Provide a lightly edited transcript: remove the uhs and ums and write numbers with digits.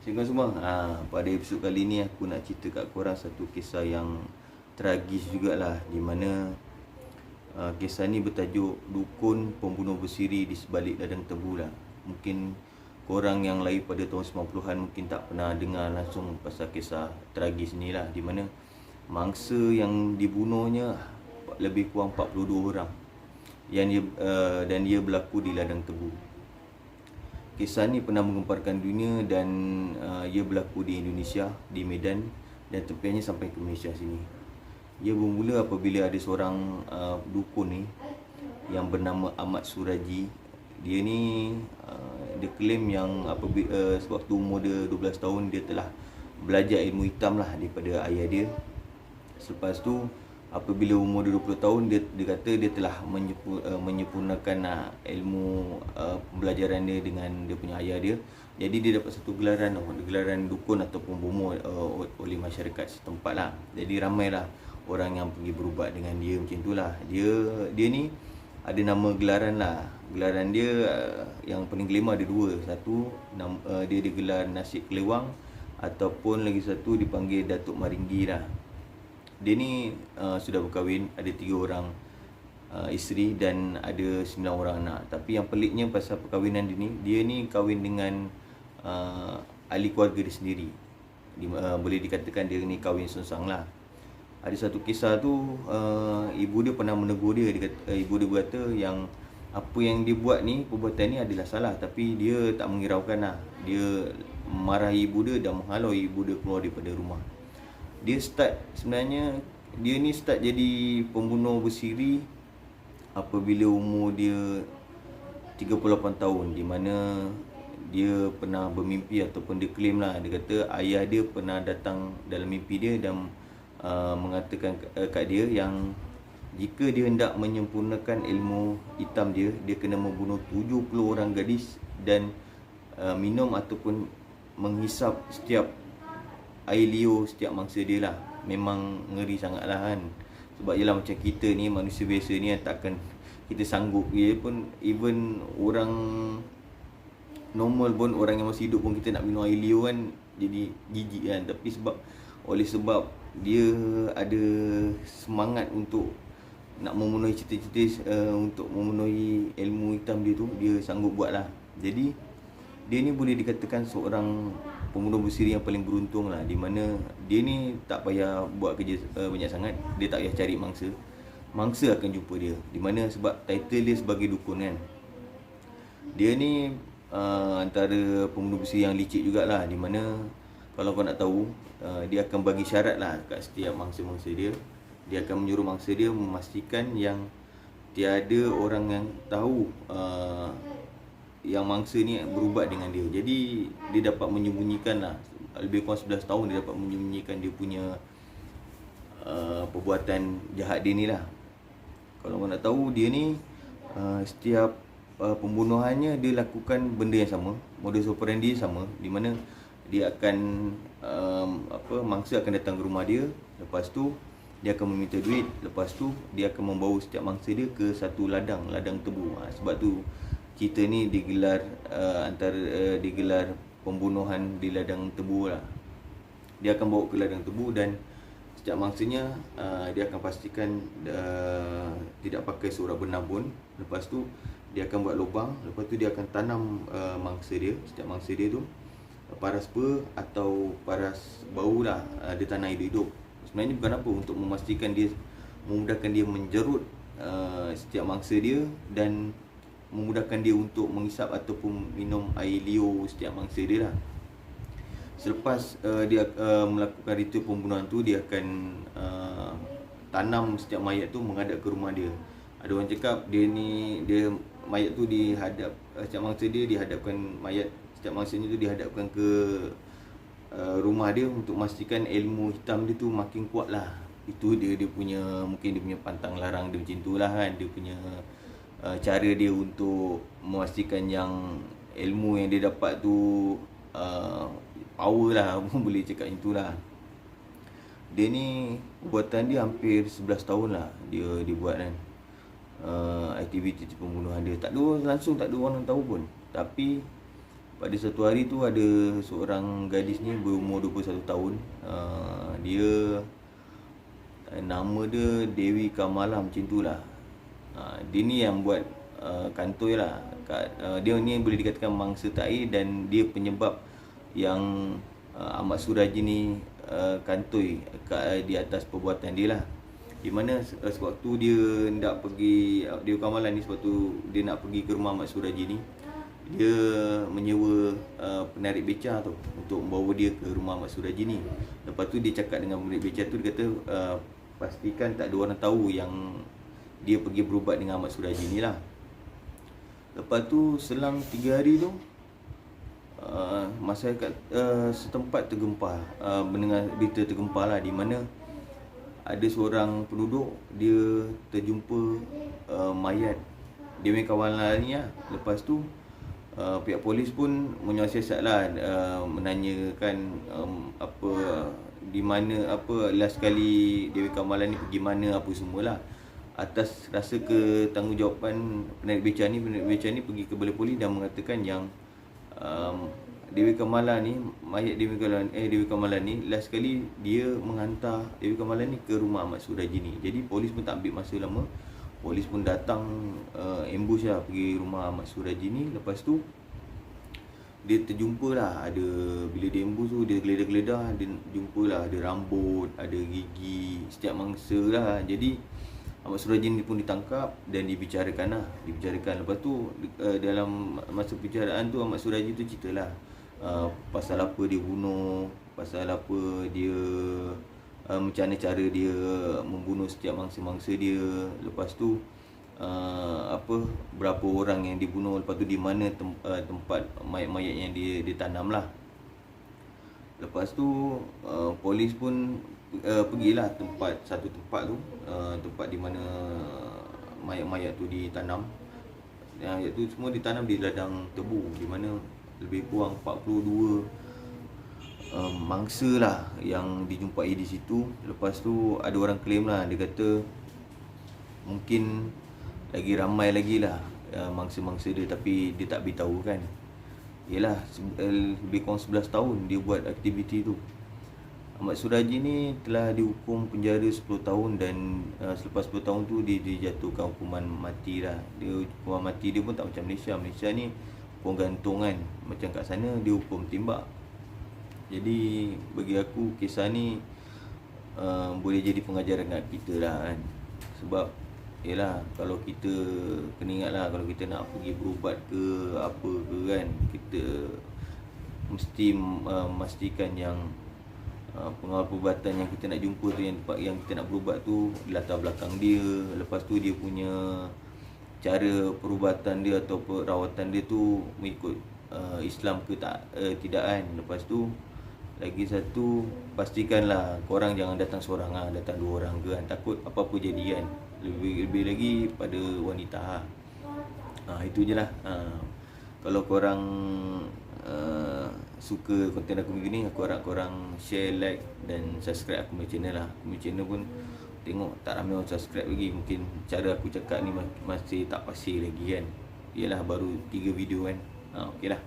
Assalamualaikum semua. Pada episod kali ni aku nak cerita kat korang satu kisah yang tragis jugalah, di mana kisah ni bertajuk Dukun Pembunuh Bersiri di Sebalik Ladang Tebu lah. Mungkin korang yang lahir pada tahun 90-an mungkin tak pernah dengar langsung pasal kisah tragis ni lah, di mana mangsa yang dibunuhnya lebih kurang 42 orang yang dan dia berlaku di Ladang Tebu. Kisah ni pernah menggemparkan dunia dan ia berlaku di Indonesia, di Medan, dan tepiannya sampai ke Malaysia sini. Ia bermula apabila ada seorang dukun ni yang bernama Ahmad Suraji. Dia ni dia claim yang apabila sewaktu umur dia 12 tahun dia telah belajar ilmu hitam lah daripada ayah dia. Selepas tu apabila umur dia 20 tahun dia kata dia telah menyempurnakan ilmu pembelajaran dia dengan dia punya ayah dia. Jadi dia dapat satu gelaran dukun ataupun bomoh oleh masyarakat setempat lah. Jadi ramailah orang yang pergi berubat dengan dia macam itulah. Dia ni ada nama gelaran lah. Gelaran dia yang paling glamour ada dua. Satu dia digelar Nasib Kelewang, ataupun lagi satu dipanggil Datuk Maringgi lah. Dia ni sudah berkahwin, ada 3 orang isteri dan ada 9 orang anak. Tapi yang peliknya pasal perkahwinan dia ni kahwin dengan ahli keluarga dia sendiri. Boleh dikatakan dia ni kahwin sengsang lah. Ada satu kisah tu, ibu dia pernah menegur dia. Ibu dia berkata yang apa yang dia buat ni, perbuatan ni adalah salah, tapi dia tak menghiraukan lah. Dia marahi ibu dia dan menghalau ibu dia keluar daripada rumah. Dia ni start jadi pembunuh bersiri apabila umur dia 38 tahun, di mana dia pernah bermimpi ataupun dia claim lah, dia kata ayah dia pernah datang dalam mimpi dia dan mengatakan kat dia yang jika dia hendak menyempurnakan ilmu hitam dia kena membunuh 70 orang gadis dan minum ataupun menghisap setiap air liur setiap mangsa dia lah. Memang ngeri sangat lah kan. Sebab yelah macam kita ni manusia biasa ni takkan kita sanggup. Ia pun even orang normal pun, orang yang masih hidup pun kita nak minum air liur kan jadi jijik kan. Tapi oleh sebab dia ada semangat untuk nak memenuhi cita-cita untuk memenuhi ilmu hitam dia tu, dia sanggup buat lah. Jadi dia ni boleh dikatakan seorang pembunuh bersiri yang paling beruntung lah, di mana dia ni tak payah buat kerja banyak sangat. Dia tak payah cari mangsa akan jumpa dia, di mana sebab title dia sebagai dukun kan. Dia ni antara pembunuh bersiri yang licik jugalah, di mana kalau kau nak tahu, dia akan bagi syarat lah kat setiap mangsa-mangsa dia. Dia akan menyuruh mangsa dia memastikan yang tiada orang yang tahu yang mangsa ni berubat dengan dia. Jadi dia dapat menyembunyikan lah, lebih kurang 11 tahun dia dapat menyembunyikan dia punya perbuatan jahat dia ni lah. Kalau korang nak tahu, dia ni setiap pembunuhannya dia lakukan benda yang sama, modus operandi sama, di mana dia akan mangsa akan datang ke rumah dia. Lepas tu dia akan meminta duit. Lepas tu dia akan membawa setiap mangsa dia ke satu ladang tebu. Sebab tu kita ni digelar digelar pembunuhan di ladang tebu lah. Dia akan bawa ke ladang tebu dan setiap mangsanya dia akan pastikan tidak pakai surat benang pun. Lepas tu dia akan buat lubang. Lepas tu dia akan tanam setiap mangsa dia tu paras per atau paras bau lah, dia tanam hidup-hidup. Sebenarnya bukan apa, untuk memastikan dia, memudahkan dia menjerut setiap mangsa dia dan memudahkan dia untuk menghisap ataupun minum air liur setiap mangsa dia lah. Selepas dia melakukan ritual pembunuhan tu, dia akan tanam setiap mayat tu menghadap ke rumah dia. Ada orang cakap mayat tu dihadap, setiap mangsa dia dihadapkan, setiap mangsanya tu dihadapkan ke rumah dia untuk memastikan ilmu hitam dia tu makin kuat lah. Itu dia punya, mungkin dia punya pantang larang dia macam tu lah kan. Dia punya cara dia untuk memastikan yang ilmu yang dia dapat tu power lah, boleh cakap itulah. Dia ni perbuatan dia hampir 11 tahun lah dia buat kan. Aktiviti pembunuhan dia tak ada langsung, tak ada orang tahu pun. Tapi pada satu hari tu ada seorang gadis ni berumur 21 tahun. Dia nama dia Dewi Kamala macam tu lah. Dia ni yang buat kantoi lah. Dia ni boleh dikatakan mangsa takhir dan dia penyebab yang Ahmad Suraji ni kantoi di atas perbuatan dia lah. Di mana sewaktu dia nak pergi, Dewi Kamala ni sewaktu dia nak pergi ke rumah Ahmad Suraji ni, dia menyewa penarik beca tu untuk membawa dia ke rumah Ahmad Suraji ni. Lepas tu dia cakap dengan penarik beca tu, dia kata pastikan tak ada orang tahu yang dia pergi berubat dengan Ahmad Suraji ni lah. Lepas tu selang 3 hari tu masyarakat setempat tergempar, mendengar berita tergempar lah, di mana ada seorang penduduk dia terjumpa mayat Dewi Kamala ni lah. Lepas tu pihak polis pun menyiasat lah, menanyakan di mana, last kali Dewi Kamala ni pergi mana, apa semualah. Atas rasa ketanggungjawab penarik beca ni pergi ke balai polis dan mengatakan yang Dewi Kamala ni, mayat Dewi Kamala ni last kali dia menghantar Dewi Kamala ni ke rumah Ahmad Suraji ni. Jadi polis pun tak ambil masa lama. Polis pun datang ambush lah pergi rumah Ahmad Suraji ni. Lepas tu dia terjumpa lah, ada, bila dia ambush tu dia geledah-geledah, dia jumpa lah ada rambut, ada gigi, setiap mangsa lah. Jadi Ahmad Suraji ni pun ditangkap dan dibicarakan lah. Lepas tu dalam masa perbicaraan tu Ahmad Suraji tu ceritalah pasal apa dia bunuh, pasal apa dia, macam mana cara dia membunuh setiap mangsa-mangsa dia. Lepas tu berapa orang yang dibunuh, lepas tu di mana tempat mayat-mayat yang dia tanam lah. Lepas tu polis pun pergilah satu tempat tu, tempat di mana mayat-mayat tu ditanam. Yang tu semua ditanam di ladang tebu, di mana lebih kurang 42 mangsa lah yang dijumpai di situ. Lepas tu ada orang claim lah, dia kata mungkin lagi ramai lagi lah mangsa-mangsa dia, tapi dia tak beritahu kan. Yelah, lebih kurang 11 tahun dia buat aktiviti tu. Ahmad Suraji ni telah dihukum penjara 10 tahun dan selepas 10 tahun tu dia dijatuhkan hukuman mati lah. Hukuman mati dia pun tak macam Malaysia. Malaysia ni hukum gantung kan. Macam kat sana dia hukum tembak. Jadi bagi aku kisah ni boleh jadi pengajaran kat kita lah kan. Sebab yelah, kalau kita kena ingat lah, kalau kita nak pergi berubat ke apa ke kan, kita mesti memastikan yang pengawal perubatan yang kita nak jumpa tu, yang tempat yang kita nak berubat tu, latar belakang dia. Lepas tu dia punya cara perubatan dia atau perawatan dia tu mengikut Islam ke tidak kan. Lepas tu lagi satu, pastikanlah korang jangan datang seorang lah, datang 2 orang ke kan, takut apa-apa jadi kan. Lebih lagi pada wanita lah. Itu je lah. Kalau korang suka konten aku begini, aku harap korang share, like dan subscribe aku punya channel lah. Aku punya channel pun tengok tak ramai orang subscribe lagi. Mungkin cara aku cakap ni masih tak pasti lagi kan. Yalah, baru 3 video kan. Okey lah.